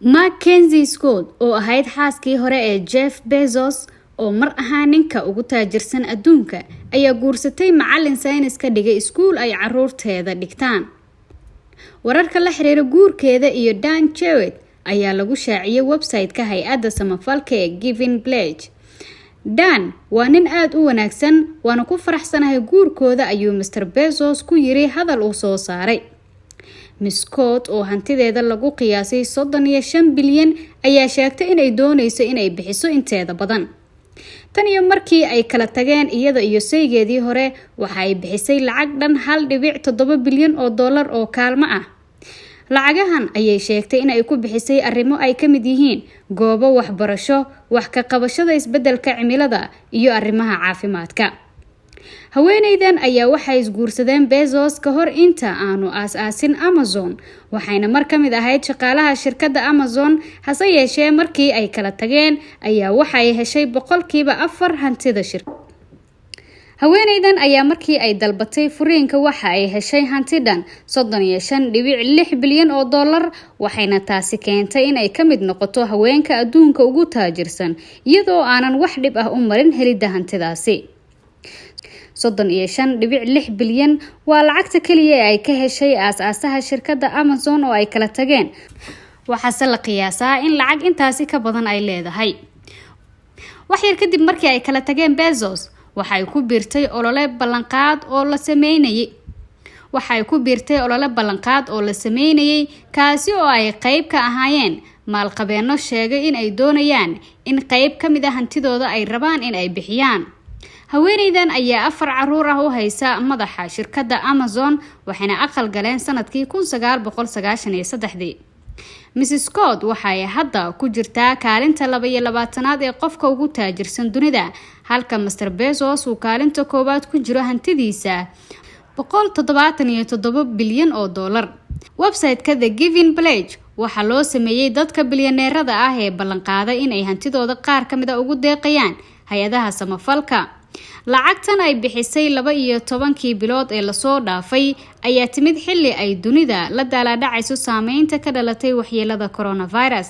Mackenzie Scott oo ahayd xaaskii hore ee Jeff Bezos oo mar ahaan ninka ugu taajirsan adduunka ayaa guursatay macallin saynis ka dhigay iskuul ay caruurteeda dhigtaan. Wararka la xiriira guurkeeda iyo Dan Chewet ayaa lagu shaaciyay website-ka hay'adda samafalka ee Giving Pledge. Dan waa nin aad u wanaagsan waana ku faraxsanahay guurkooda ayuu Mr. Bezos ku yiri hadal uu soo saaray. Miss Scott oo hantideeda lagu qiyaasay 35 bilyan ayaa sheegtay inay doonayso inay bixiso inteeda badan. Tan iyo markii ay kala tageen iyada iyo saygeedii hore waxa ay bixisay lacag dhan 1.7 bilyan oo dollar oo kaalmo ah. Lacagahan ayay sheegtay in ay ku bixisay arrimo ay ka mid yihiin goobo waxbarasho, wax ka qabashada isbeddelka cimilada iyo arrimaha caafimaadka. Haweeneydan ayaa waxay isguursadeen Bezos ka hor inta aanu aas-aasin Amazon, waxayna mar ka mid ahayd shaqaalaha shirkadda Amazon. Hase yeeshee markii ay kala tageen ayaa waxay heshay 4% hantida shirkadda. Haweeneydan ayaa markii ay dalbatay furiinka waxa ay heshay hantidan 35.6 bilyan oo dollar, waxayna taasi keentay in ay ka mid noqoto haweenka adduunka ugu taajirsan iyadoo aanan wax dhib ah u marin helidda hantidaasi. 35.6 bilyan waa lacagta kaliya ee ay ka heshay aas-aasaha shirkadda Amazon oo ay kala tageen. Waxaase la qiyaasaa in lacag intaasi ka badan ay leedahay. Wax yar kadib markii ay kala tageen Bezos, waxay ku biirtay olole ballanqaad oo la sameynayay kaasi oo ay qayb ka ahaayeen maalqabeeno sheegay in ay doonayaan in qayb ka mid ah hantidooda ay rabaan in ay bixiyaan. Haweeneydan ayaa 4 caruur ah u haysa madaxa shirkadda Amazon waxayna aqal galeen sanadkii 1993. Mrs. Scott waxay hadda ku jirtaa kaalinta 22aad ee qofka ugu taajirsan dunida, halka Mr. Bezos uu kaalinta koowaad ku jiro hantidiisa 177 bilyan oo dollar. Website-ka The Giving Pledge waxa loo sameeyay dadka bilyaneerada ah ee ballanqaaday in ay hantidooda qaar ka mid ah ugu deeqayaan hay'adaha samafalka. Lacagtan ay bixisay 12 bilood ee la soo dhaafay ayaa timid xilli ay dunida la daalaa dhacayso saameynta ka dhalatay waxyeelada coronavirus.